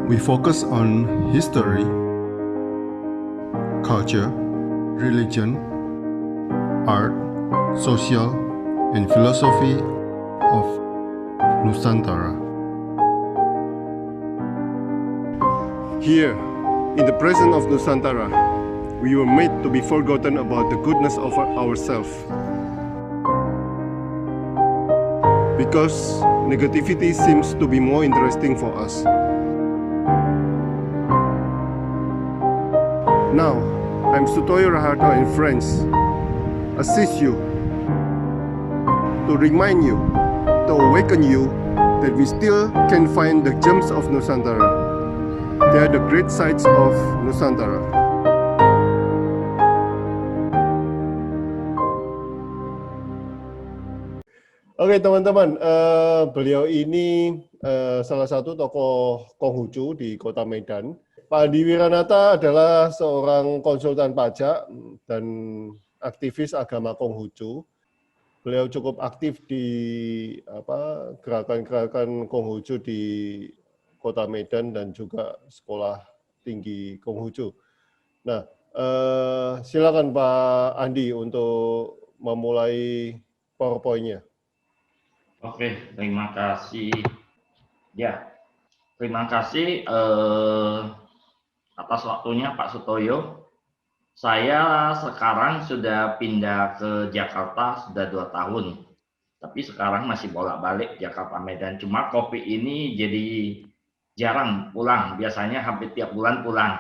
We focus on history, culture, religion, art, social, and philosophy of Nusantara. Here, in the presence of Nusantara, we were made to be forgotten about the goodness of ourselves. Because negativity seems to be more interesting for us. Now, I'm Sutoyo Raharto and friends, assist you, to remind you, to awaken you that we still can find the gems of Nusantara. They are the great sights of Nusantara. Oke teman-teman, beliau ini salah satu tokoh Konghucu di Kota Medan. Pak Andi Wiranata adalah seorang konsultan pajak dan aktivis agama Konghucu. Beliau cukup aktif di gerakan-gerakan Konghucu di Kota Medan dan juga Sekolah Tinggi Konghucu. Nah, silakan Pak Andi untuk memulai PowerPoint-nya. Oke, terima kasih. Ya, terima kasih atas waktunya Pak Sutoyo. Saya sekarang sudah pindah ke Jakarta sudah 2 tahun. Tapi sekarang masih bolak-balik Jakarta Medan. Cuma COVID ini jadi jarang pulang. Biasanya hampir tiap bulan pulang.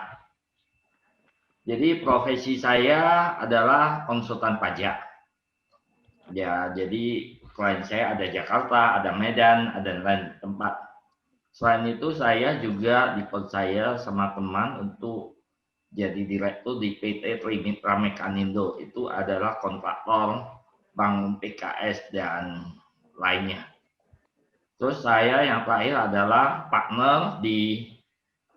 Jadi profesi saya adalah konsultan pajak. Ya, jadi klien saya ada Jakarta, ada Medan, ada lain tempat. Selain itu saya juga dipercaya sama teman untuk jadi direktur di PT Trimitra Mekanindo. Itu adalah kontraktor bangun PKS dan lainnya. Terus saya yang terakhir adalah partner di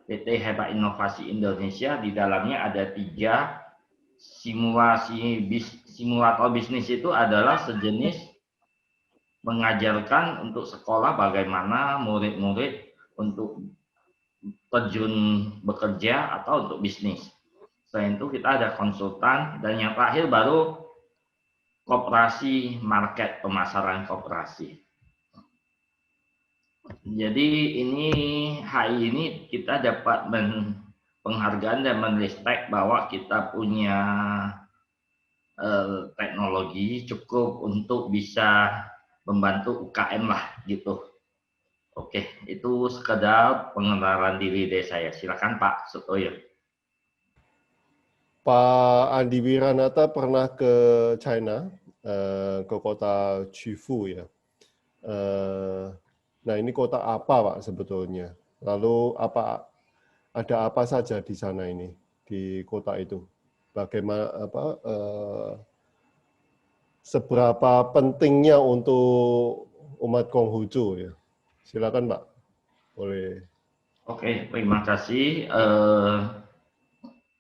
PT Hebat Inovasi Indonesia. Di dalamnya ada 3 simulator bisnis. Itu adalah sejenis mengajarkan untuk sekolah bagaimana murid-murid untuk terjun bekerja atau untuk bisnis. Selain itu kita ada konsultan dan yang terakhir baru koperasi market, pemasaran koperasi. Jadi hari ini kita dapat penghargaan dan menrespek bahwa kita punya teknologi cukup untuk bisa membantu UKM lah gitu. Oke, itu sekedar pengenalan diri dari saya. Silakan Pak Sutoyo. Pak Andi Wiranata pernah ke China, ke kota Chifu ya. Nah ini kota apa Pak sebetulnya? Lalu ada apa saja di sana ini, di kota itu? Bagaimana seberapa pentingnya untuk umat Konghucu ya? Silakan Pak, boleh. Oke, terima kasih.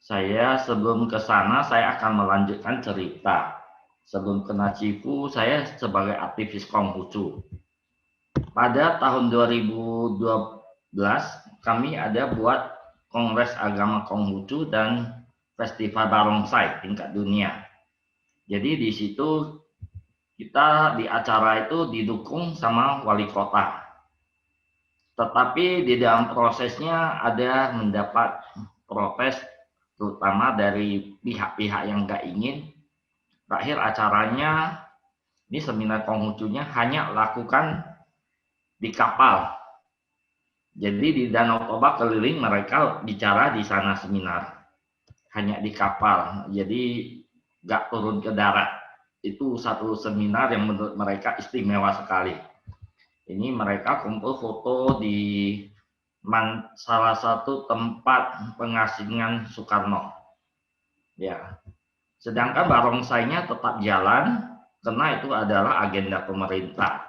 Saya sebelum ke sana saya akan melanjutkan cerita. Sebelum kena Cipu, saya sebagai aktivis Konghucu. Pada tahun 2012 kami ada buat Kongres Agama Konghucu dan Festival Barongsai tingkat dunia. Jadi di situ kita di acara itu didukung sama wali kota. Tetapi di dalam prosesnya ada mendapat protes terutama dari pihak-pihak yang nggak ingin. Terakhir acaranya, ini seminar Konghucunya hanya lakukan di kapal. Jadi di Danau Toba keliling mereka bicara di sana seminar. Hanya di kapal, jadi nggak turun ke darat. Itu satu seminar yang menurut mereka istimewa sekali. Ini mereka kumpul foto di salah satu tempat pengasingan Soekarno. Ya. Sedangkan barongsainya tetap jalan karena itu adalah agenda pemerintah.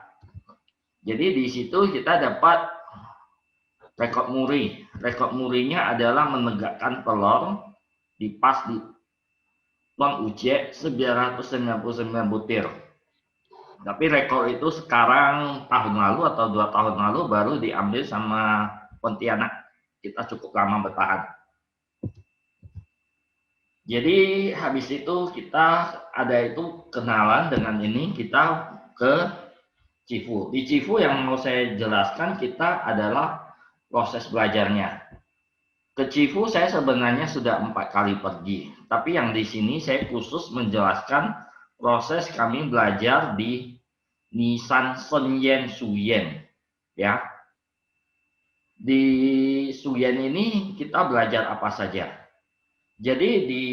Jadi di situ kita dapat rekor muri. Rekor murinya adalah menegakkan telur di Tuan Uce 999 butir. Tapi rekor itu sekarang tahun lalu atau 2 tahun lalu baru diambil sama Pontianak kita cukup lama bertahan. Jadi habis itu kita ada itu kenalan dengan ini, kita ke Cifu. Di Cifu yang mau saya jelaskan kita adalah proses belajarnya. Ke Cifu saya sebenarnya sudah 4 kali pergi, tapi yang di sini saya khusus menjelaskan proses kami belajar di Nissan Senyen Suyen, ya. Di Suyen ini kita belajar apa saja. Jadi di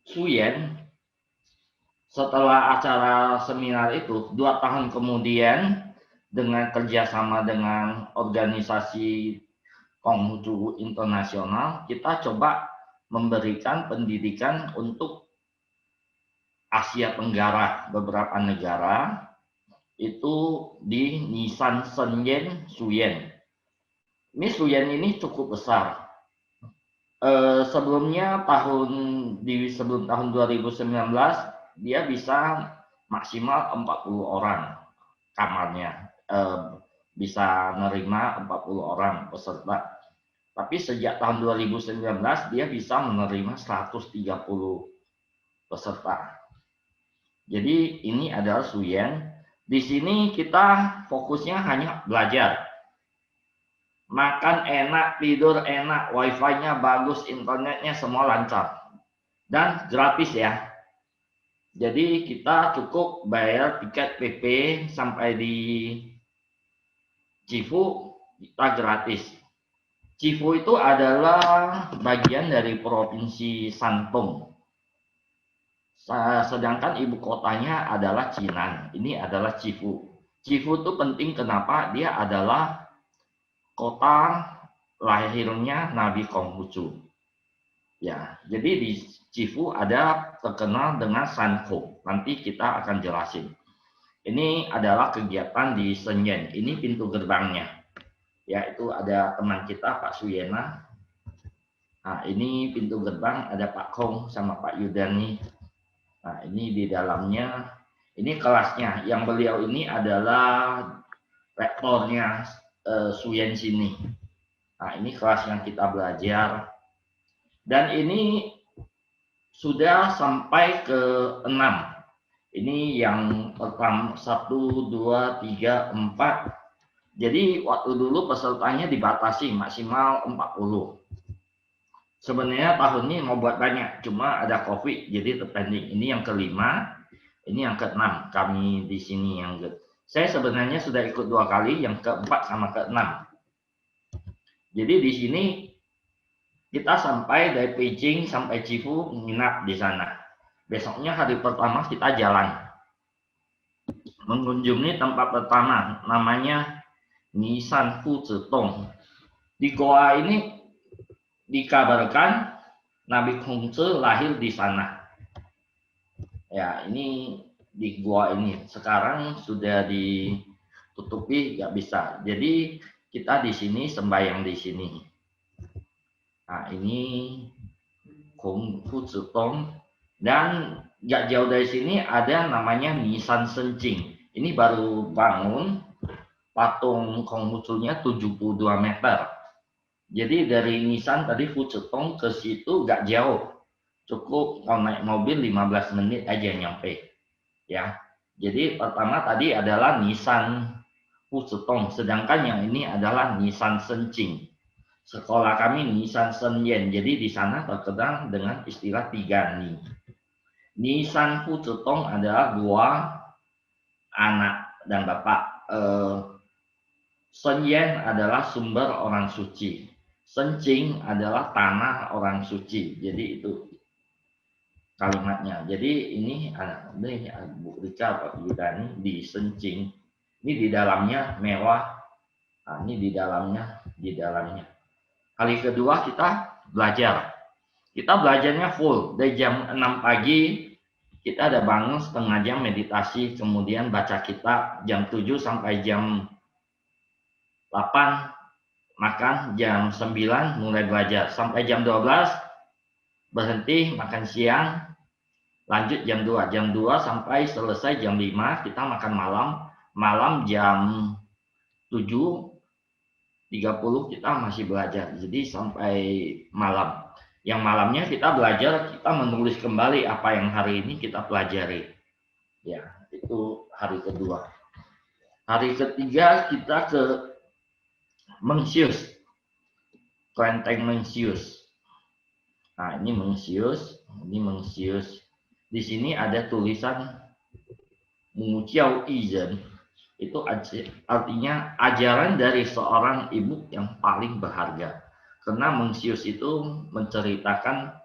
Suyen setelah acara seminar itu 2 tahun kemudian dengan kerjasama dengan organisasi Konghucu Internasional, kita coba memberikan pendidikan untuk Asia Tenggara, beberapa negara itu di Nissan Senyen Suyen. Ini Suyen ini cukup besar. Sebelumnya sebelum tahun 2019 dia bisa maksimal 40 orang kamarnya, bisa menerima 40 orang peserta. Tapi sejak tahun 2019 dia bisa menerima 130 peserta. Jadi ini adalah Suyen. Di sini kita fokusnya hanya belajar. Makan enak, tidur enak, wifi-nya bagus, internetnya semua lancar. Dan gratis ya. Jadi kita cukup bayar tiket PP sampai di Cifu, kita gratis. Cifu itu adalah bagian dari Provinsi Santong. Sedangkan ibu kotanya adalah Jinan. Ini adalah Cifu. Cifu itu penting kenapa? Dia adalah kota lahirnya Nabi Konghucu. Ya, jadi di Cifu ada terkenal dengan Sanho. Nanti kita akan jelasin. Ini adalah kegiatan di Senyen. Ini pintu gerbangnya. Ya, itu ada teman kita Pak Suyena. Nah, ini pintu gerbang ada Pak Kong sama Pak Yudani. Nah, ini di dalamnya. Ini kelasnya. Yang beliau ini adalah rektornya Suyen sini. Nah, ini kelas yang kita belajar. Dan ini sudah sampai ke 6. Ini yang pertama 1, 2, 3, 4. Jadi waktu dulu pesertanya dibatasi maksimal 40. Sebenarnya tahun ini mau buat banyak, cuma ada COVID, jadi terpending. Ini yang kelima, ini yang ke-6. Kami di sini yang saya sebenarnya sudah ikut 2 kali, yang ke-4 sama ke-6. Jadi di sini kita sampai dari Beijing sampai Cifu menginap di sana. Besoknya hari pertama kita jalan mengunjungi tempat pertama, namanya Nissan Fuzitong. Di goa ini dikabarkan Nabi Konghucu lahir di sana. Ya, ini di gua ini sekarang sudah ditutupi, nggak bisa. Jadi kita di sini sembahyang di sini. Nah, ini Konghucu Tong, dan nggak jauh dari sini ada namanya Nissan Sencing. Ini baru bangun, patung Konghucunya 72 meter. Jadi dari Nissan tadi Fuzitong ke situ nggak jauh. Cukup kalau naik mobil 15 menit aja nyampe. Ya. Jadi pertama tadi adalah Nissan Fuzitong, sedangkan yang ini adalah Nissan Sencing. Sekolah kami Nissan Senyen. Jadi di sana terkenal dengan istilah 3 Ni. Nissan Fuzitong adalah gua anak dan bapak. Senyen adalah sumber orang suci. Sencing adalah tanah orang suci. Jadi itu kalimatnya. Jadi ini Bu Rika Pak Yudani di Sencing. Ini di dalamnya mewah. Nah, ini di dalamnya. Kali kedua kita belajar. Kita belajarnya full. Dari jam 6 pagi kita ada bangun setengah jam meditasi. Kemudian baca kitab jam 7 sampai jam 8. Makan jam 9 mulai belajar sampai jam 12 berhenti makan siang, lanjut jam 2 sampai selesai jam 5 kita makan malam jam 7 30 kita masih belajar. Jadi sampai malam. Yang malamnya kita belajar, kita menulis kembali apa yang hari ini kita pelajari. Ya, itu hari kedua. Hari ketiga kita ke Mencius, Kelenteng Mencius. Nah, ini Mencius. Di sini ada tulisan Muciao Izhen. Itu artinya ajaran dari seorang ibu yang paling berharga. Karena Mencius itu menceritakan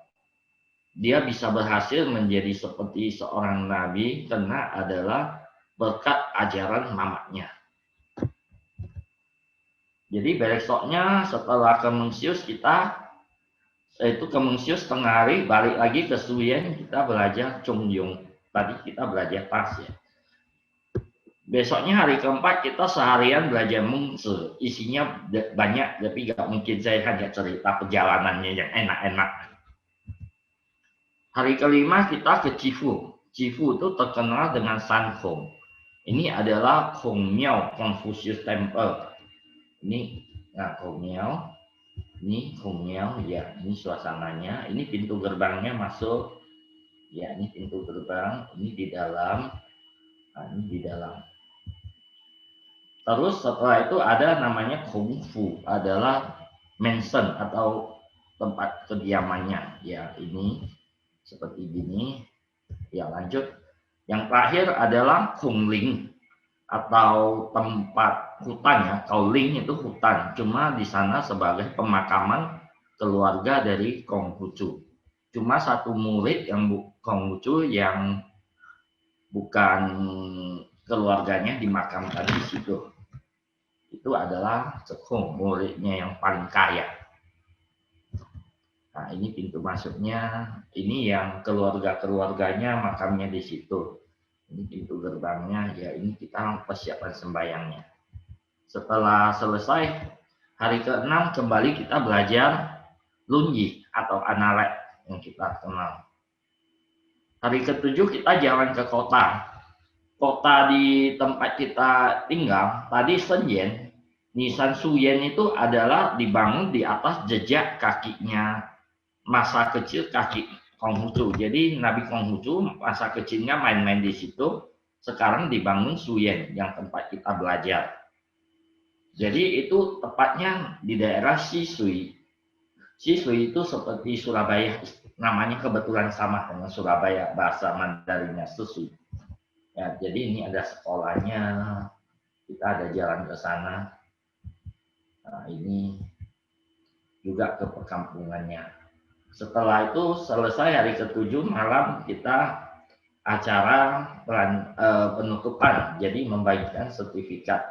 dia bisa berhasil menjadi seperti seorang nabi karena adalah berkat ajaran mamanya. Jadi besoknya setelah ke Mencius ke Mencius tengah hari, balik lagi ke Suyen, kita belajar Chongyong. Tadi kita belajar pas ya. Besoknya hari keempat kita seharian belajar Mengse. Isinya banyak, tapi gak mungkin saya hanya cerita perjalanannya yang enak-enak. Hari kelima kita ke Chifu. Chifu itu terkenal dengan Sanhong. Ini adalah Hongmiao Confucius Temple. Ini Hongmiao. Ini Hongmiao, ya ini suasananya. Ini pintu gerbangnya masuk. Ya ini pintu gerbang. Ini di dalam. Nah, ini di dalam. Terus setelah itu ada namanya Kungfu, adalah mansion atau tempat kediamannya. Ya ini seperti gini. Ya lanjut. Yang terakhir adalah Kongling atau tempat hutan ya. Kaoling itu hutan. Cuma di sana sebagai pemakaman keluarga dari Konghucu. Cuma satu murid yang Konghucu yang bukan keluarganya dimakamkan di situ. Itu adalah Cekung, muridnya yang paling kaya. Nah, ini pintu masuknya. Ini yang keluarga-keluarganya makamnya di situ. Ini pintu gerbangnya. Ya, ini kita persiapan sembayangnya. Setelah selesai, hari ke-6 kembali kita belajar Lunyi atau Analek yang kita kenal. Hari ke-7 kita jalan ke kota. Kota di tempat kita tinggal, tadi Senyen, Nisan Suyen itu adalah dibangun di atas jejak kakinya masa kecil kaki Konghucu. Jadi Nabi Konghucu masa kecilnya main-main di situ, sekarang dibangun Suyen yang tempat kita belajar. Jadi itu tepatnya di daerah Sisui. Sisui itu seperti Surabaya, namanya kebetulan sama dengan Surabaya, bahasa Mandarinnya Sisui. Ya, jadi ini ada sekolahnya, kita ada jalan ke sana. Nah, ini juga ke perkampungannya. Setelah itu selesai hari ke-7 malam kita acara penutupan, jadi membagikan sertifikat.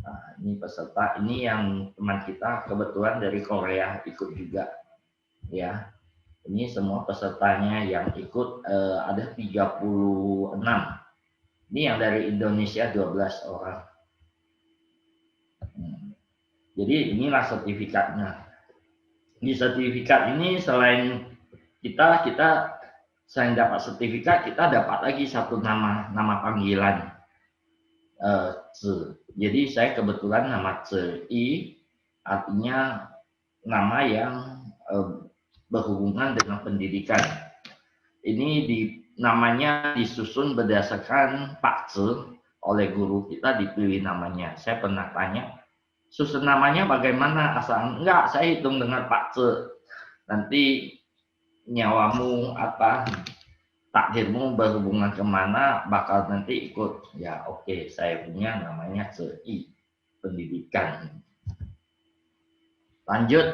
Nah, ini peserta, ini yang teman kita kebetulan dari Korea ikut juga, ya. Ini semua pesertanya yang ikut ada 36. Ini yang dari Indonesia 12 orang. Jadi inilah sertifikatnya. Di sertifikat ini selain kita selain dapat sertifikat, kita dapat lagi satu nama panggilan. Jadi saya kebetulan nama Ci, artinya nama yang berhubungan dengan pendidikan. Ini namanya disusun berdasarkan Pak Ce, oleh guru kita dipilih namanya. Saya pernah tanya, susun namanya bagaimana? Asal enggak, saya hitung dengan Pak Ce. Nanti nyawamu takdirmu berhubungan kemana, bakal nanti ikut. Ya oke, saya punya namanya CI, pendidikan. Lanjut,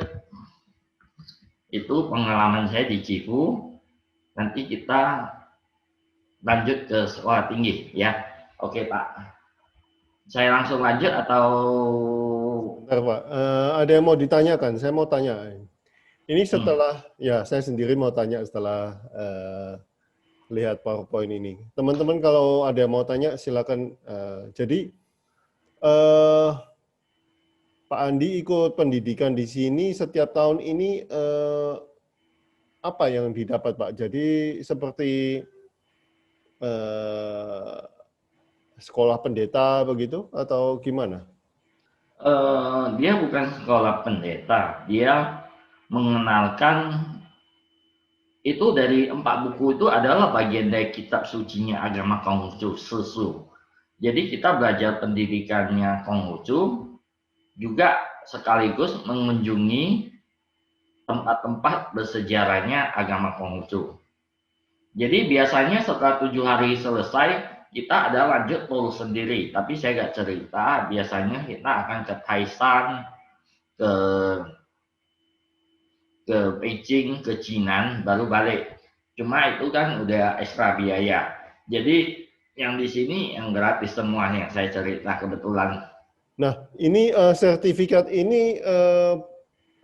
itu pengalaman saya di Cifu. Nanti kita lanjut ke sekolah tinggi ya. Oke Pak, saya langsung lanjut atau? Bentar Pak, ada yang mau ditanyakan? Saya mau tanya. Ini setelah, ya saya sendiri mau tanya setelah lihat PowerPoint ini. Teman-teman kalau ada yang mau tanya silakan. Jadi Pak Andi ikut pendidikan di sini setiap tahun ini apa yang didapat Pak? Jadi seperti sekolah pendeta begitu atau gimana? Dia bukan sekolah pendeta, dia mengenalkan itu dari 4 buku itu adalah bagian dari kitab sucinya agama Konghucu, Sesu. Jadi kita belajar pendidikannya Konghucu, juga sekaligus mengunjungi tempat-tempat bersejarahnya agama Konghucu. Jadi biasanya setelah 7 hari selesai, kita ada lanjut tour sendiri. Tapi saya nggak cerita, biasanya kita akan ke Taishan, ke Beijing, ke Jinan, baru balik. Cuma itu kan udah ekstra biaya. Jadi yang di sini yang gratis semuanya saya cerita kebetulan. Nah, ini sertifikat ini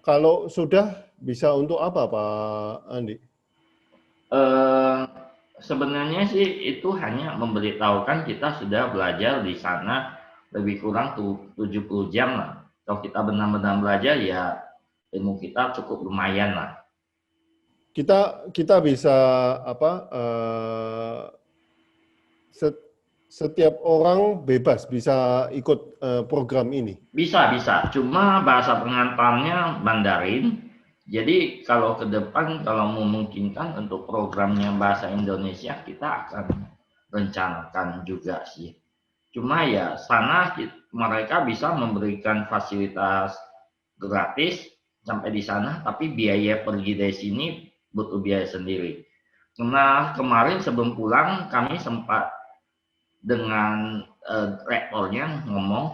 kalau sudah bisa untuk apa, Pak Andi? Sebenarnya sih itu hanya memberitahukan kita sudah belajar di sana lebih kurang 70 jam lah. Kalau kita benar-benar belajar ya ilmu kita cukup lumayan lah. Kita bisa apa? Setiap orang bebas bisa ikut program ini. Bisa. Cuma bahasa pengantarnya Mandarin. Jadi kalau ke depan kalau memungkinkan untuk programnya bahasa Indonesia kita akan rencanakan juga sih. Cuma ya sana mereka bisa memberikan fasilitas gratis sampai di sana, tapi biaya pergi dari sini butuh biaya sendiri. Karena kemarin sebelum pulang kami sempat dengan rektornya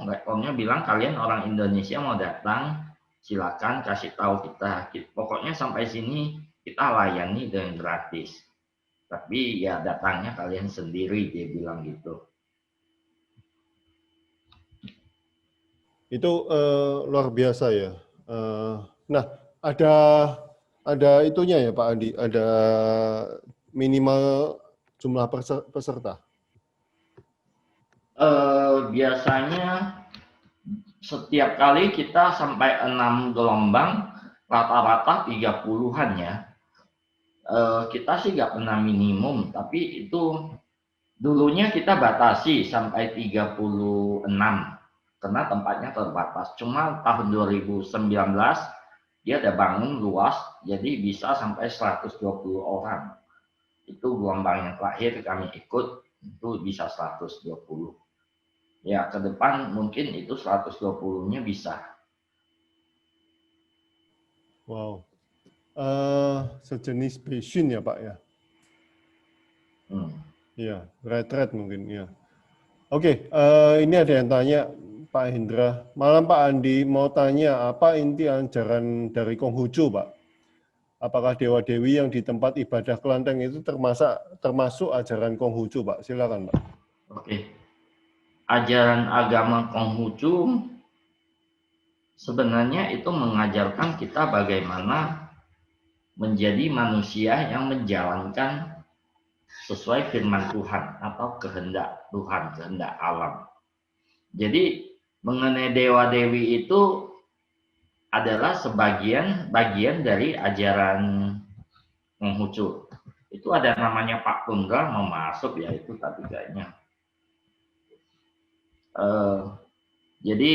rektornya bilang kalian orang Indonesia mau datang, silakan kasih tahu kita. Pokoknya sampai sini kita layani dengan gratis. Tapi ya datangnya kalian sendiri, dia bilang gitu. Itu luar biasa ya. Nah, ada itunya ya Pak Andi, ada minimal jumlah peserta. Biasanya setiap kali kita sampai 6 gelombang, rata-rata 30-an ya. Kita sih nggak pernah minimum, tapi itu dulunya kita batasi sampai 36 karena tempatnya terbatas. Cuma tahun 2019 dia ada bangun luas, jadi bisa sampai 120 orang. Itu gelombang yang terakhir kami ikut, itu bisa 120. Ya, ke depan mungkin itu 120-nya bisa. Wow. Sejenis Beijing ya Pak ya? Iya, retret mungkin ya. Oke, ini ada yang tanya Pak Hendra. Malam Pak Andi, mau tanya apa inti ajaran dari Konghucu Pak? Apakah dewa-dewi yang di tempat ibadah kelenteng itu termasuk ajaran Konghucu Pak? Silakan Pak. Oke. Ajaran agama Konghucu sebenarnya itu mengajarkan kita bagaimana menjadi manusia yang menjalankan sesuai firman Tuhan atau kehendak Tuhan, kehendak alam. Jadi mengenai dewa-dewi itu adalah bagian dari ajaran Konghucu. Itu ada namanya Pak Tunggal mau masuk ya itu tapi kayaknya. Jadi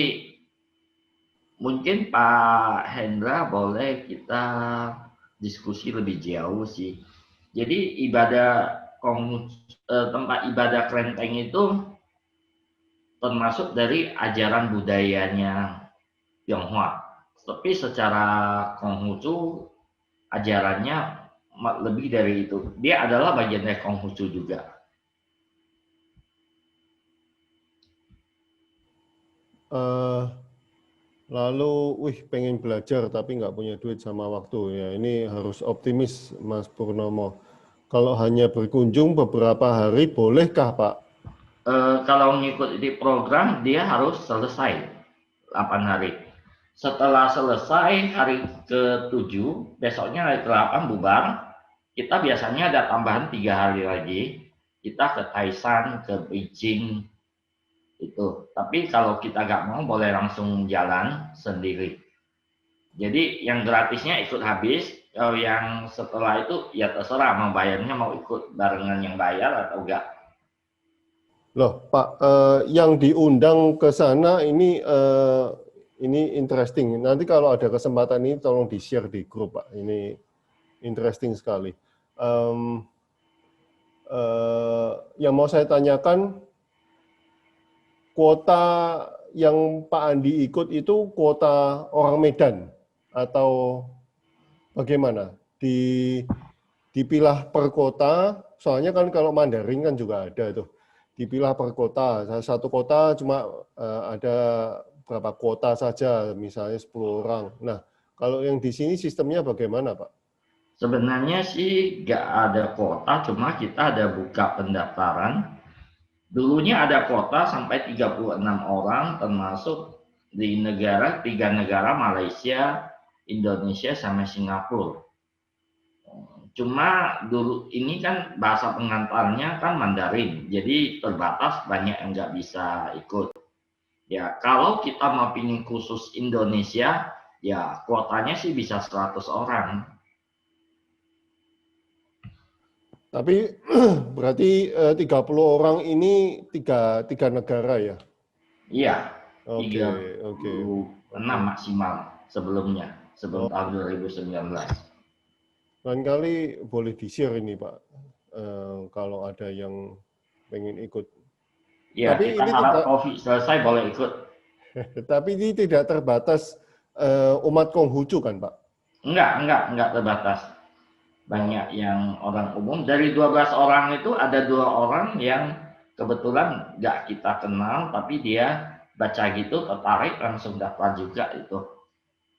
mungkin Pak Hendra boleh kita diskusi lebih jauh sih. Jadi tempat ibadah kelenteng itu termasuk dari ajaran budayanya Tionghoa. Tapi secara Konghucu ajarannya lebih dari itu. Dia adalah bagian dari Konghucu juga. Lalu, pengen belajar tapi nggak punya duit sama waktu ya. Ini harus optimis, Mas Purnomo. Kalau hanya berkunjung beberapa hari, bolehkah Pak? Kalau mengikuti program, dia harus selesai 8 hari. Setelah selesai hari ke-7, besoknya hari ke-8 bubar. Kita biasanya ada tambahan 3 hari lagi. Kita ke Taishan, ke Beijing, itu. Tapi kalau kita nggak mau boleh langsung jalan sendiri. Jadi yang gratisnya ikut habis, kalau yang setelah itu ya terserah mau bayarnya mau ikut barengan yang bayar atau enggak. Loh Pak, yang diundang ke sana ini Ini interesting. Nanti kalau ada kesempatan ini tolong di-share di grup, Pak. Ini interesting sekali. Yang mau saya tanyakan, kuota yang Pak Andi ikut itu kuota orang Medan atau bagaimana? Dipilah per kota, soalnya kan kalau Mandarin kan juga ada tuh. Dipilah per kota. Satu kota cuma ada berapa kuota saja, misalnya 10 orang. Nah, kalau yang di sini sistemnya bagaimana, Pak? Sebenarnya sih nggak ada kuota, cuma kita ada buka pendaftaran. Dulunya ada kuota sampai 36 orang, termasuk di tiga negara Malaysia, Indonesia, sama Singapura. Cuma dulu ini kan bahasa pengantarnya kan Mandarin, jadi terbatas, banyak yang nggak bisa ikut. Ya, kalau kita mau pilih khusus Indonesia, ya kuotanya sih bisa 100 orang. Tapi berarti 30 orang ini tiga negara ya? Iya, Oke, 36 maksimal sebelum tahun 2019. Lain kali boleh di-share ini, Pak, kalau ada yang pengen ikut. Ya, Tapi kita ini harap tidak, COVID selesai boleh ikut. tapi ini tidak terbatas umat Konghucu kan, Pak? Enggak terbatas. Banyak yang orang umum. Dari 12 orang itu ada 2 orang yang kebetulan nggak kita kenal, tapi dia baca gitu tertarik langsung daftar juga itu.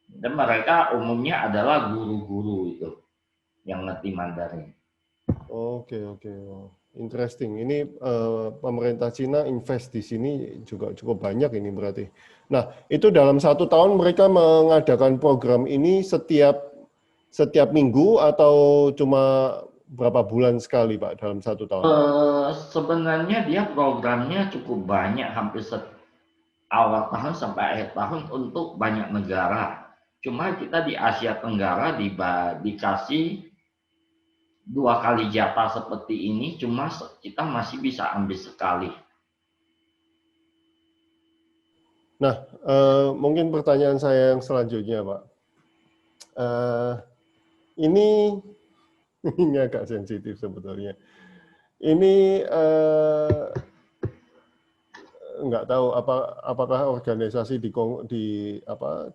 Dan mereka umumnya adalah guru-guru itu yang ngerti Mandarin. Oke. Interesting. Ini pemerintah Cina invest di sini juga cukup banyak ini berarti. Nah, itu dalam 1 tahun mereka mengadakan program ini setiap minggu atau cuma berapa bulan sekali, Pak, dalam 1 tahun? Sebenarnya dia programnya cukup banyak, hampir awal tahun sampai akhir tahun untuk banyak negara. Cuma kita di Asia Tenggara dikasih 2 kali jatah seperti ini, cuma kita masih bisa ambil sekali. Nah, mungkin pertanyaan saya yang selanjutnya, Pak. Ini agak sensitif sebetulnya. Ini nggak tahu apakah organisasi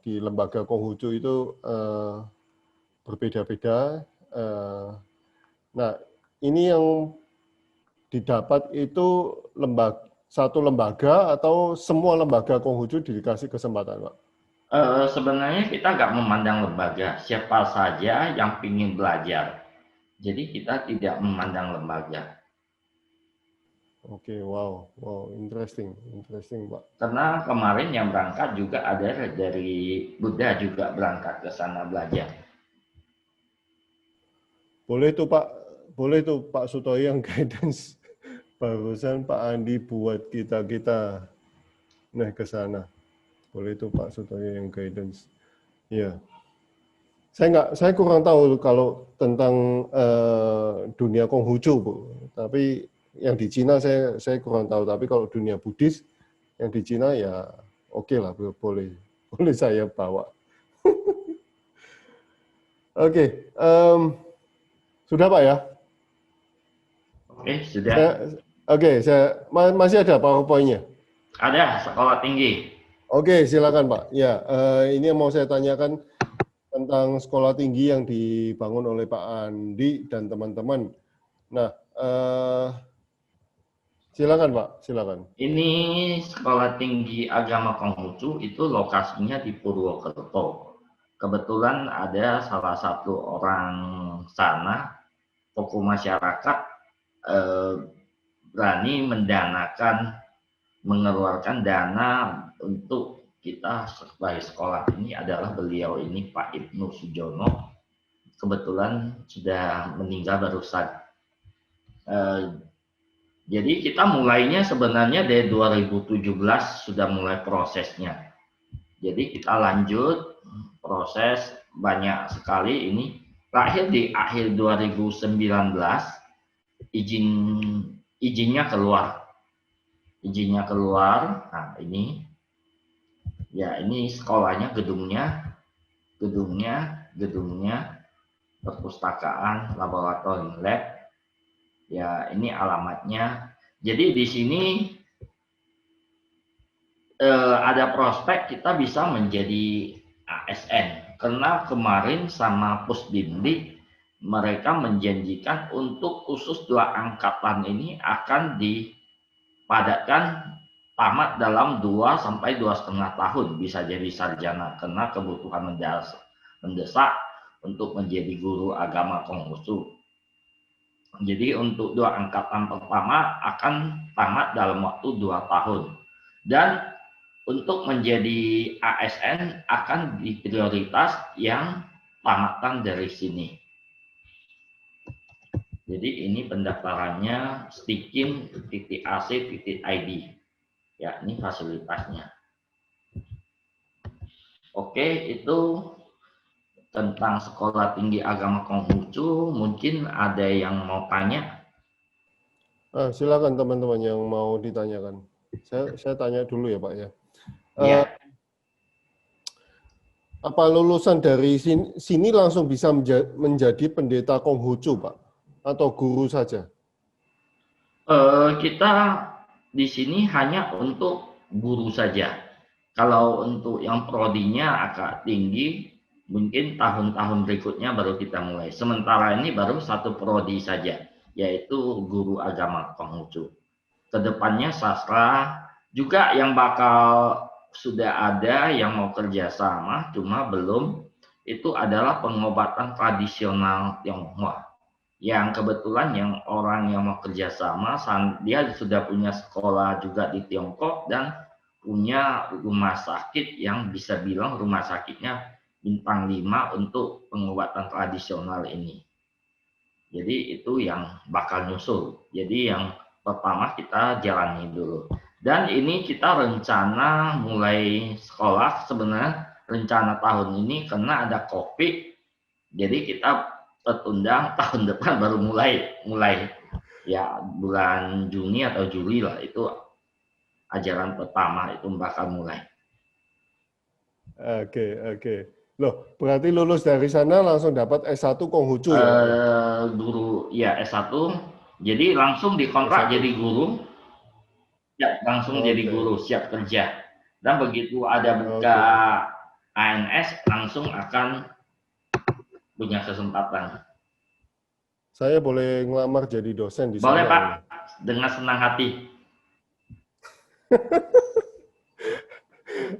di lembaga Konghucu itu berbeda-beda. Nah, ini yang didapat itu satu lembaga atau semua lembaga Konghucu dikasih kesempatan, Pak? Sebenarnya kita nggak memandang lembaga, siapa saja yang ingin belajar. Jadi kita tidak memandang lembaga. Oke, wow, interesting, Pak. Karena kemarin yang berangkat juga ada dari Buddha juga berangkat ke sana belajar. Boleh tuh Pak Sutoyo yang guidance. Barusan Pak Andi buat kita naik ke sana. Boleh tuh Pak Sutoyo yang guidance. Ya. Saya kurang tahu kalau tentang dunia Konghucu, Bu. Tapi yang di Cina saya kurang tahu. Tapi kalau dunia Buddhis yang di Cina ya oke lah, boleh saya bawa. Oke, sudah Pak ya? Oke, sudah. Saya masih ada PowerPoint-nya. Ada sekolah tinggi. Oke, silakan Pak. Ya, ini yang mau saya tanyakan tentang sekolah tinggi yang dibangun oleh Pak Andi dan teman-teman. Nah, silakan Pak, silakan. Ini sekolah tinggi agama Konghucu itu lokasinya di Purwokerto. Kebetulan ada salah satu orang sana, tokoh masyarakat, berani mengeluarkan dana untuk kita sebagai sekolah ini adalah beliau ini Pak Ibnu Sujono, kebetulan sudah meninggal barusan. Jadi kita mulainya sebenarnya dari 2017 sudah mulai prosesnya. Jadi kita lanjut proses banyak sekali ini. Terakhir di akhir 2019 izinnya keluar. Nah ini Ya, ini sekolahnya, gedungnya, perpustakaan, laboratorium lab. Ya, ini alamatnya. Jadi di sini ada prospek kita bisa menjadi ASN. Karena kemarin sama Pusdimdik mereka menjanjikan untuk khusus 2 angkatan ini akan dipadatkan tamat dalam 2 sampai 2,5 tahun bisa jadi sarjana karena kebutuhan mendesak untuk menjadi guru agama Konghucu. Jadi untuk 2 angkatan pertama akan tamat dalam waktu 2 tahun. Dan untuk menjadi ASN akan diprioritas yang tamatan dari sini. Jadi ini pendaftarannya stikim.ac.id. Ya, ini fasilitasnya. Oke, itu tentang Sekolah Tinggi Agama Konghucu. Mungkin ada yang mau tanya? Silakan teman-teman yang mau ditanyakan. Saya tanya dulu ya Pak ya. Ya. Apa lulusan dari sini langsung bisa menjadi pendeta Konghucu Pak? Atau guru saja? Kita di sini hanya untuk guru saja. Kalau untuk yang prodinya agak tinggi, mungkin tahun-tahun berikutnya baru kita mulai. Sementara ini baru 1 prodi saja, yaitu guru agama Konghucu. Kedepannya sastra juga yang bakal sudah ada yang mau kerjasama, cuma belum. Itu adalah pengobatan tradisional Tionghoa. Yang kebetulan yang orang yang mau kerjasama, dia sudah punya sekolah juga di Tiongkok dan punya rumah sakit yang bisa bilang rumah sakitnya bintang 5 untuk pengobatan tradisional ini. Jadi itu yang bakal nyusul. Jadi yang pertama kita jalani dulu. Dan ini kita rencana mulai sekolah sebenarnya rencana tahun ini karena ada COVID. Jadi kita tertunda tahun depan baru mulai ya bulan Juni atau Juli lah itu ajaran pertama itu bakal mulai. Oke. Loh, berarti lulus dari sana langsung dapat S1 Konghucu ya? Guru ya S1, jadi langsung dikontrak S1. jadi guru, ya langsung jadi guru siap kerja. Dan begitu ada buka ANS langsung akan punya kesempatan. Saya boleh ngelamar jadi dosen di sana? Boleh Pak, dengan senang hati.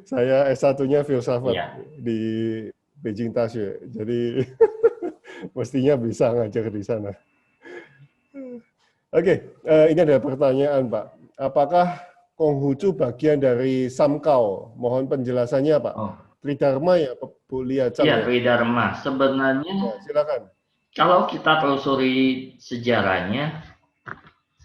Saya S1-nya filsafat Iya. di Beijing Tashi, jadi mestinya bisa ngajar di sana. Oke, ini ada pertanyaan Pak. Apakah Konghucu bagian dari Samkau? Mohon penjelasannya Pak. Tridharma ya Bu Lia Chang ya? Tridharma. Sebenarnya ya, silakan. Kalau kita telusuri sejarahnya,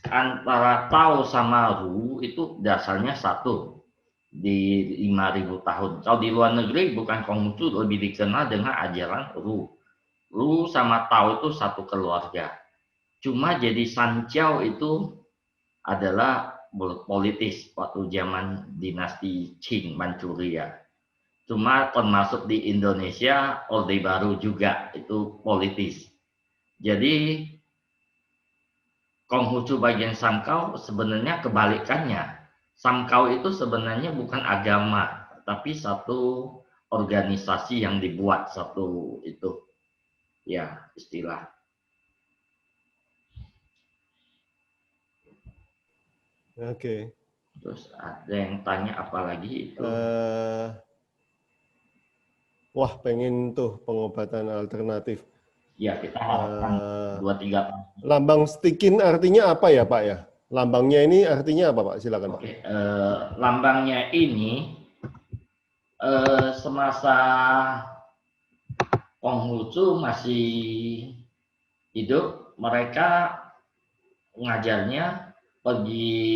antara Tao sama Ru itu dasarnya satu di 5.000 tahun. Kalau di luar negeri bukan Konghucu lebih dikenal dengan ajaran Ru. Ru sama Tao itu satu keluarga. Cuma jadi Sanjiao itu adalah politis waktu zaman dinasti Qing Manchuria. Cuma termasuk di Indonesia Orde Baru juga itu politis. Jadi Konghucu bagian Samkau sebenarnya kebalikannya. Samkau itu sebenarnya bukan agama, tapi satu organisasi yang dibuat satu itu. Ya, istilah. Oke. Terus ada yang tanya apa lagi itu? Wah, pengen tuh pengobatan alternatif. Ya, kita harapkan 2-3 tahun. Lambang stikin artinya apa ya Pak ya? Lambangnya ini artinya apa Pak? Silakan. Oke, lambangnya ini semasa Konghucu masih hidup, mereka ngajarnya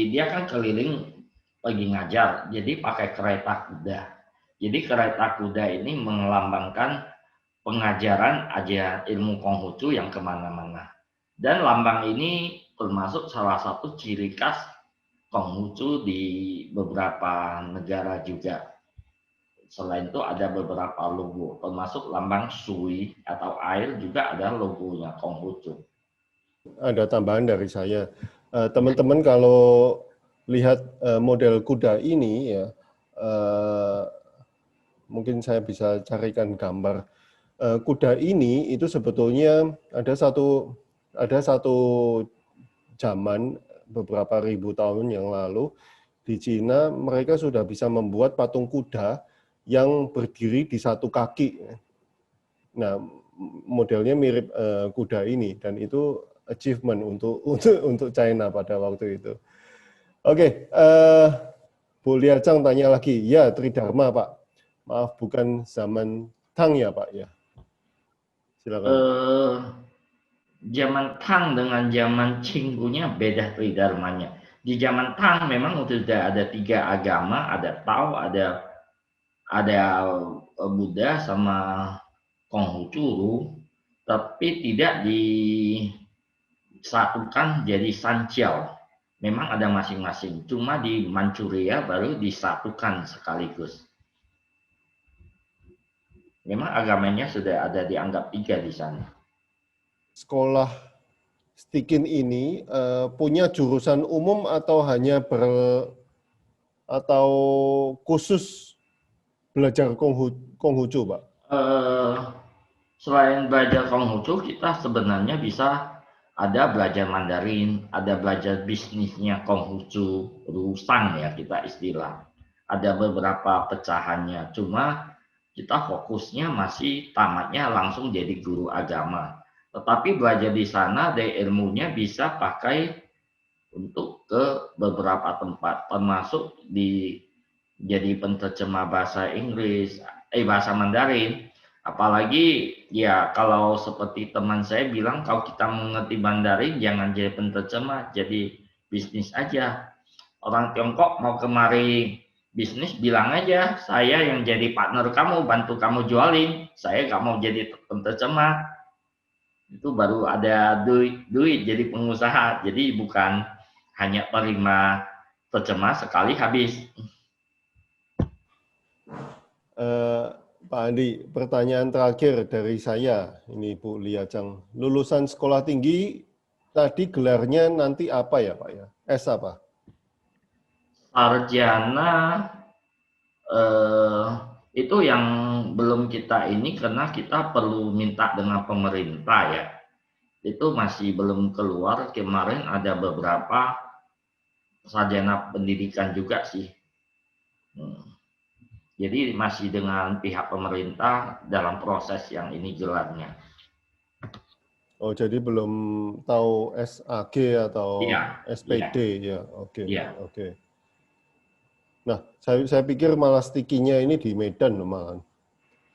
dia kan keliling pergi ngajar, jadi pakai kereta kuda. Jadi kereta kuda ini melambangkan pengajaran ajaran ilmu Konghucu yang kemana-mana. Dan lambang ini termasuk salah satu ciri khas Konghucu di beberapa negara juga. Selain itu ada beberapa logo, termasuk lambang Sui atau air juga ada logonya Konghucu. Ada tambahan dari saya. Teman-teman kalau lihat model kuda ini ya, mungkin saya bisa carikan gambar. Kuda ini itu sebetulnya ada satu zaman beberapa ribu tahun yang lalu di Cina mereka sudah bisa membuat patung kuda yang berdiri di satu kaki. Nah, modelnya mirip kuda ini dan itu achievement untuk China pada waktu itu. Oke, Bu Lia Chang tanya lagi. Ya, Tridharma, Pak. Maaf, bukan zaman Tang ya, Pak ya. Silakan. Zaman Tang dengan zaman Qing punya beda tridharmanya. Di zaman Tang memang sudah ada 3 agama, ada Tao, ada Buddha sama Konghucu, tapi tidak disatukan jadi Sanjiao. Memang ada masing-masing, cuma di Manchuria baru disatukan sekaligus. Memang agamanya sudah ada dianggap 3 di sana. Sekolah Stikin ini punya jurusan umum atau hanya atau khusus belajar Konghucu, Pak? Selain belajar Konghucu, kita sebenarnya bisa ada belajar Mandarin, ada belajar bisnisnya Konghucu, Rusang ya kita istilah. Ada beberapa pecahannya, cuma kita fokusnya masih tamatnya langsung jadi guru agama. Tetapi belajar di sana dari ilmunya bisa pakai untuk ke beberapa tempat, termasuk jadi penerjemah bahasa Inggris, bahasa Mandarin. Apalagi ya kalau seperti teman saya bilang, kalau kita mengerti Mandarin jangan jadi penerjemah, jadi bisnis aja. Orang Tiongkok mau kemari bisnis bilang aja, saya yang jadi partner kamu, bantu kamu jualin, saya nggak mau jadi penerjemah. Itu baru ada duit jadi pengusaha, jadi bukan hanya terima terjemah sekali habis. Pak Andi, pertanyaan terakhir dari saya, ini Bu Lia Chang. Lulusan sekolah tinggi tadi gelarnya nanti apa ya, Pak ya? S apa? Sarjana itu yang belum kita ini karena kita perlu minta dengan pemerintah ya. Itu masih belum keluar. Kemarin ada beberapa sarjana pendidikan juga sih. Jadi masih dengan pihak pemerintah dalam proses yang ini gelarnya. Oh, jadi belum tahu SAG atau Iya, SPD ya? Oke, iya. oke. Nah, saya pikir malah stikinya ini di Medan malah.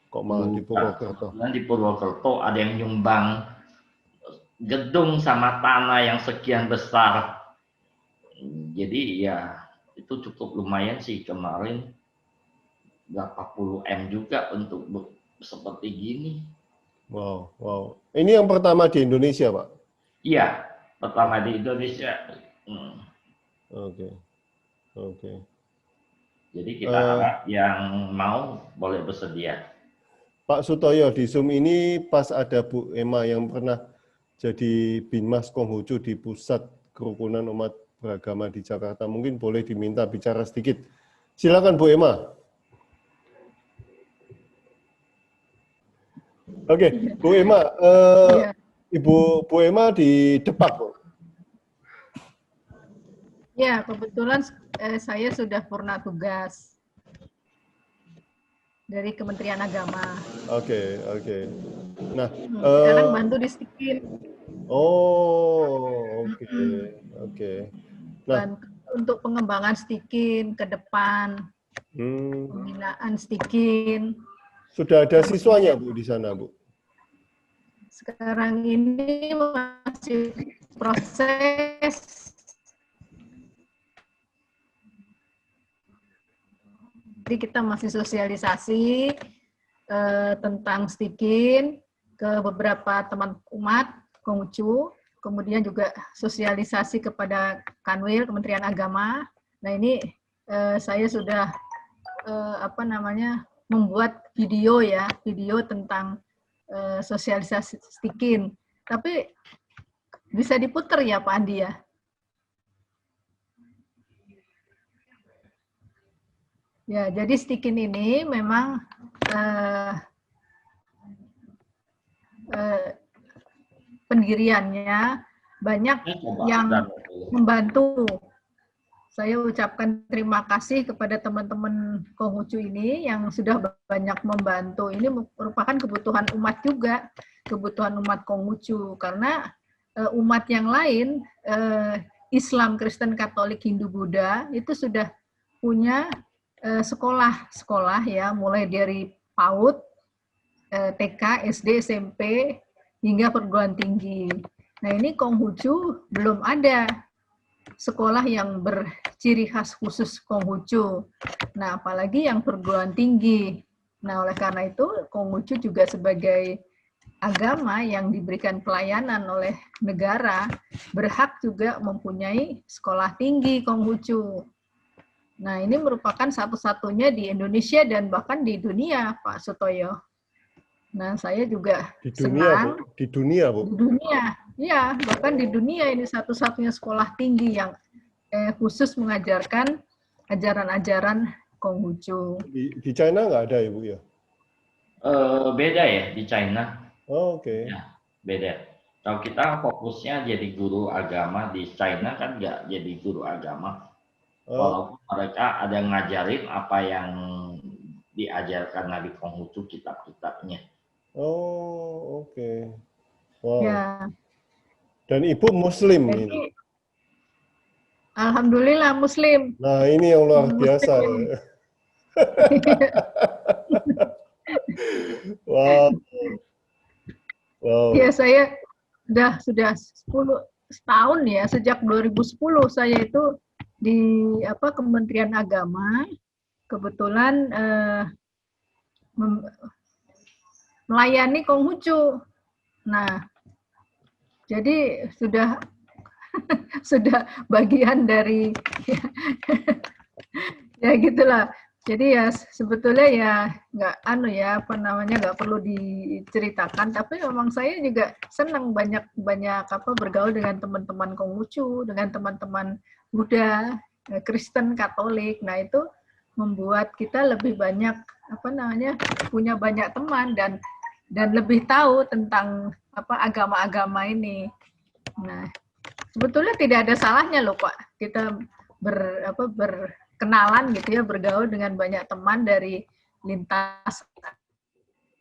Kok malah di Purwokerto? Di Purwokerto ada yang nyumbang gedung sama tanah yang sekian besar. Jadi ya itu cukup lumayan sih kemarin. Berapa puluh M juga untuk seperti gini. Wow, wow. Ini yang pertama di Indonesia, Pak? Iya, pertama di Indonesia. Oke, oke. Jadi kita harap yang mau boleh bersedia. Pak Sutoyo, di Zoom ini pas ada Bu Emma yang pernah jadi Binmas Konghucu di Pusat Kerukunan Umat Beragama di Jakarta. Mungkin boleh diminta bicara sedikit. Silakan Bu Emma. Oke, Bu Emma. Ibu Bu Emma di Depak, Bu. Ya, kebetulan saya sudah purna tugas dari Kementerian Agama. Oke. Nah, sekarang bantu di Stikin. Oh, oke. Nah, bantu untuk pengembangan Stikin ke depan, pembinaan Stikin. Sudah ada siswanya, Bu, di sana, Bu? Sekarang ini masih proses. Jadi kita masih sosialisasi tentang Stikin ke beberapa teman umat Konghucu, kemudian juga sosialisasi kepada Kanwil Kementerian Agama. Nah ini saya sudah membuat video ya, video tentang sosialisasi Stikin. Tapi bisa diputar ya Pak Andi ya? Ya, jadi Stikin ini memang pendiriannya banyak yang membantu. Saya ucapkan terima kasih kepada teman-teman Konghucu ini yang sudah banyak membantu. Ini merupakan kebutuhan umat juga, kebutuhan umat Konghucu. Karena umat yang lain, Islam, Kristen, Katolik, Hindu, Buddha, itu sudah punya sekolah-sekolah ya, mulai dari PAUD, TK, SD, SMP, hingga perguruan tinggi. Nah ini Konghucu belum ada sekolah yang berciri khas khusus Konghucu. Nah, apalagi yang perguruan tinggi. Nah, oleh karena itu, Konghucu juga sebagai agama yang diberikan pelayanan oleh negara, berhak juga mempunyai sekolah tinggi Konghucu. Nah, ini merupakan satu-satunya di Indonesia dan bahkan di dunia, Pak Sutoyo. Nah, saya juga Di dunia, senang. Bu? Di dunia, Bu? Di dunia, ya, bahkan di dunia ini satu-satunya sekolah tinggi yang khusus mengajarkan ajaran-ajaran Konghucu. Di China nggak ada ya, Bu ya? Beda ya di China. Oh, oke. Ya, beda. Kalau kita fokusnya jadi guru agama, di China kan nggak jadi guru agama. Walaupun mereka ada ngajarin apa yang diajarkan Nabi Konghucu, kitab-kitabnya. Oh, oke. Wow. Ya. Dan Ibu Muslim Jadi, ini. Alhamdulillah Muslim. Nah, ini yang luar biasa. Ya. Wow. Wow. Ya, saya sudah 10 tahun ya, sejak 2010 saya itu di Kementerian Agama, kebetulan melayani Konghucu. Nah, jadi sudah bagian dari ya gitulah. Jadi ya sebetulnya ya nggak perlu diceritakan, tapi memang saya juga senang banyak bergaul dengan teman-teman Konghucu, dengan teman-teman Buddha, Kristen, Katolik. Nah, itu membuat kita lebih banyak punya banyak teman dan lebih tahu tentang agama-agama ini. Nah, sebetulnya tidak ada salahnya loh Pak, kita berkenalan gitu ya, bergaul dengan banyak teman dari lintas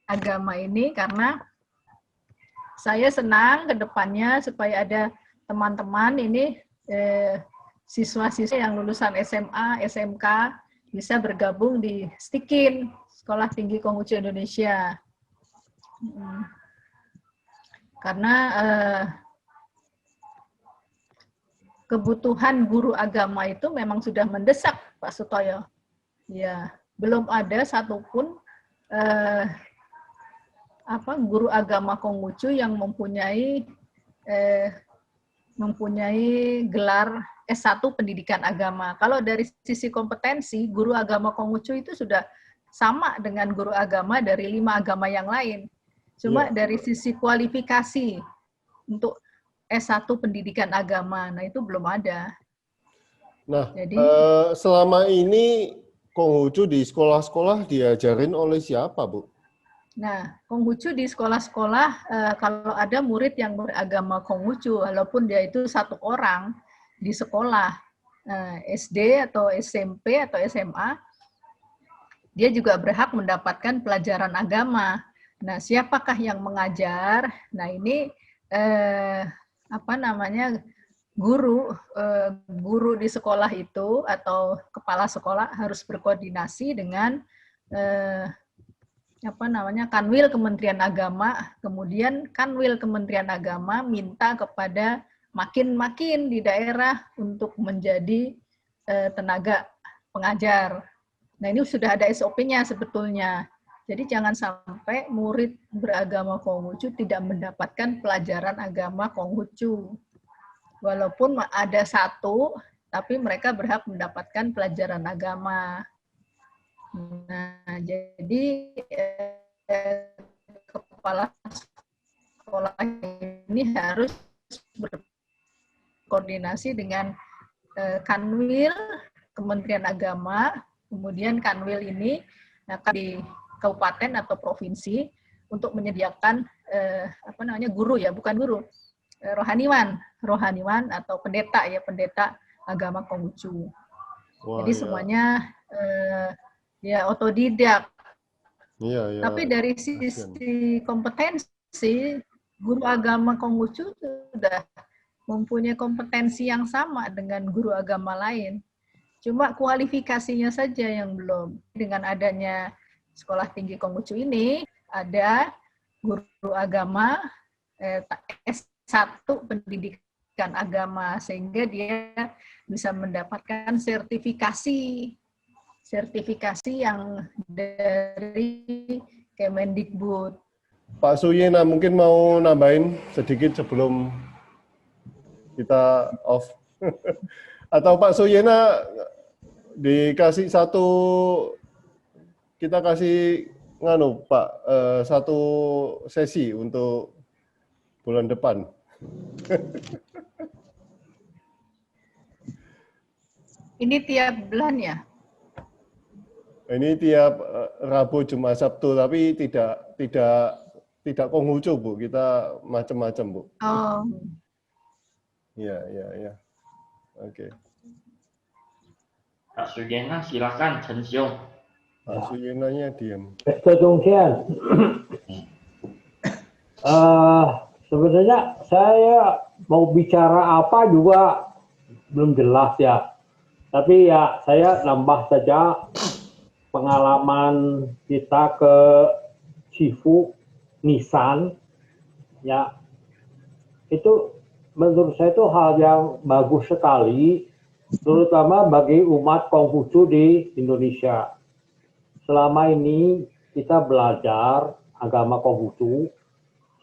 agama ini, karena saya senang ke depannya supaya ada teman-teman ini siswa-siswa yang lulusan SMA, SMK bisa bergabung di Stikin, Sekolah Tinggi Konghucu Indonesia. Karena kebutuhan guru agama itu memang sudah mendesak, Pak Sutoyo. Ya, belum ada satupun guru agama Konghucu yang mempunyai gelar S1 pendidikan agama. Kalau dari sisi kompetensi, guru agama Konghucu itu sudah sama dengan guru agama dari 5 agama yang lain. Cuma dari sisi kualifikasi untuk S1 pendidikan agama, nah itu belum ada. Nah, jadi selama ini Konghucu di sekolah-sekolah diajarin oleh siapa, Bu? Nah, Konghucu di sekolah-sekolah, kalau ada murid yang beragama Konghucu, walaupun dia itu 1 orang di sekolah, SD atau SMP atau SMA, dia juga berhak mendapatkan pelajaran agama. Nah, siapakah yang mengajar? Nah, ini guru di sekolah itu atau kepala sekolah harus berkoordinasi dengan Kanwil Kementerian Agama. Kemudian Kanwil Kementerian Agama minta kepada makin di daerah untuk menjadi tenaga pengajar. Nah, ini sudah ada SOP-nya sebetulnya. Jadi jangan sampai murid beragama Konghucu tidak mendapatkan pelajaran agama Konghucu. Walaupun ada 1, tapi mereka berhak mendapatkan pelajaran agama. Nah, jadi kepala sekolah ini harus berkoordinasi dengan Kanwil Kementerian Agama, kemudian Kanwil ini akan di kabupaten atau provinsi untuk menyediakan guru ya, bukan guru, rohaniwan atau pendeta ya, pendeta agama Konghucu. Jadi semuanya ya otodidak. Iya. Tapi dari sisi kompetensi, guru agama Konghucu sudah mempunyai kompetensi yang sama dengan guru agama lain. Cuma kualifikasinya saja yang belum. Dengan adanya Sekolah Tinggi Konghucu ini, ada guru agama S1 pendidikan agama, sehingga dia bisa mendapatkan sertifikasi yang dari Kemendikbud. Pak Suyena mungkin mau nambahin sedikit sebelum kita off. Atau Pak Suyena dikasih kita kasih Pak satu sesi untuk bulan depan. Ini tiap bulan ya? Ini tiap Rabu, Jumat, Sabtu, tapi tidak Konghucu, Bu. Kita macam-macam, Bu. Oh. Iya. Oke. Pak Suyena, silakan, Chen Xiong. Pak Suyenanya diam. Sebenarnya saya mau bicara apa juga belum jelas ya. Tapi ya saya nambah saja pengalaman kita ke Shifu Nissan ya. Itu menurut saya itu hal yang bagus sekali, terutama bagi umat Konghucu di Indonesia. Selama ini kita belajar agama Konghucu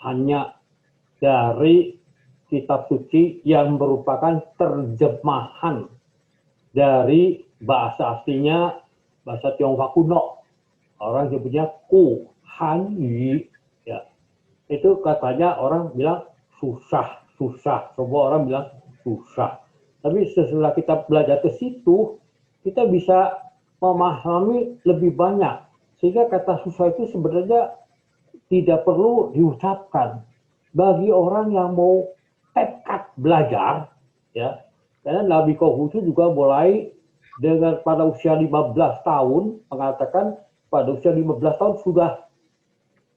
hanya dari kitab suci yang merupakan terjemahan dari bahasa aslinya, bahasa Tionghoa kuno. Orang sebutnya Ku Han Yu. Ya. Itu katanya orang bilang susah. Semua orang bilang susah. Tapi setelah kita belajar ke situ, kita bisa memahami lebih banyak. Sehingga kata susah itu sebenarnya tidak perlu diucapkan. Bagi orang yang mau tekad belajar, ya, karena Nabi Konghucu juga mulai dengan pada usia 15 tahun, mengatakan pada usia 15 tahun sudah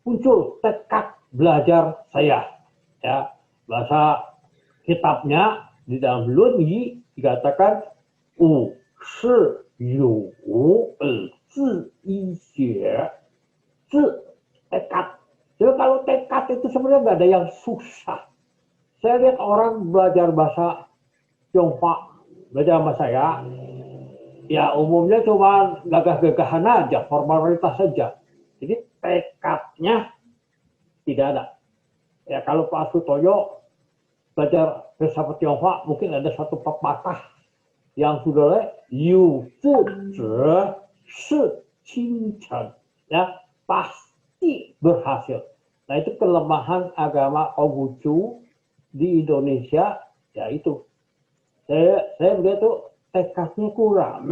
muncul tekad belajar saya. Ya, bahasa kitabnya di dalam Lunyi dikatakan shi yu zi yi xue, tekad. Jadi kalau tekad itu sebenarnya nggak ada yang susah. Saya lihat orang belajar bahasa Tionghoa, belajar sama saya, ya umumnya cuma gagah-gagahan aja, formalitas saja. Jadi tekadnya tidak ada. Ya kalau Pak Sutoyo belajar filsafat Tionghoa, mungkin ada satu pepatah yang sudah oleh Yu Zi Zhi Shi Qing Chen, ya pasti berhasil. Nah itu kelemahan agama Konghucu di Indonesia, ya itu. Saya melihat tuh tekadnya kurang,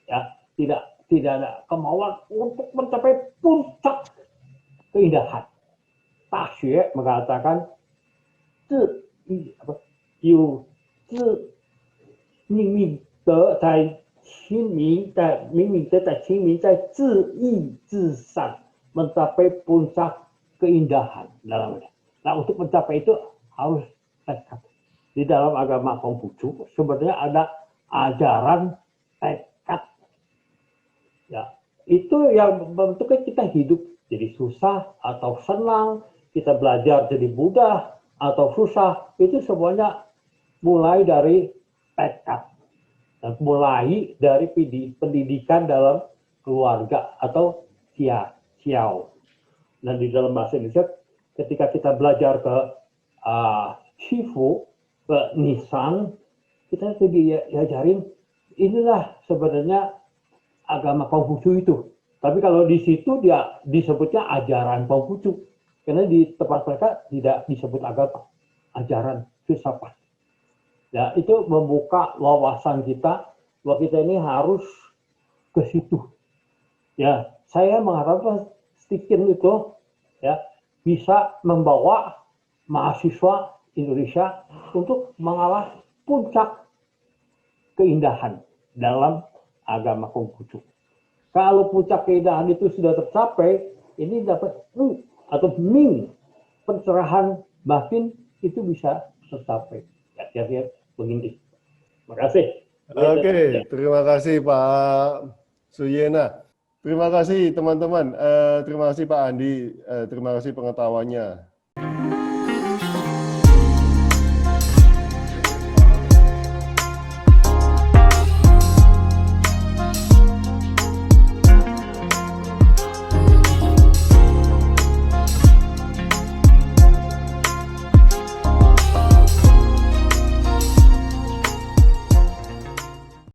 ya tidak ada kemauan untuk mencapai puncak keindahan. Taxue mengatakan 命运得在亲民，明明德在亲民，在自意至善 mencapai puncak keindahan dalamnya. Nah untuk mencapai itu harus tekad. Di dalam agama Konghucu sebenarnya ada ajaran tekad. Ya, itu yang membentukkan kita hidup jadi susah atau senang, kita belajar jadi mudah atau susah, itu semuanya mulai dari tekad. Dan mulai dari pendidikan dalam keluarga atau xiao. Dan di dalam bahasa Indonesia, ketika kita belajar ke Shifu, ke Nissan, kita diajarin inilah sebenarnya agama Konghucu itu. Tapi kalau di situ dia disebutnya ajaran Konghucu. Karena di tempat mereka tidak disebut agama, ajaran, filsafat. Ya, itu membuka wawasan kita bahwa kita ini harus ke situ. Ya, saya mengharapkan Stikin itu ya bisa membawa mahasiswa Indonesia untuk mengalah puncak keindahan dalam agama Konghucu. Kalau puncak keindahan itu sudah tercapai, ini dapat atau pencerahan batin itu bisa tercapai. Ya, kira-kira begini. Terima kasih. Oke, terima kasih Pak Suyena. Terima kasih teman-teman. Terima kasih Pak Andi. Terima kasih pengetahuannya.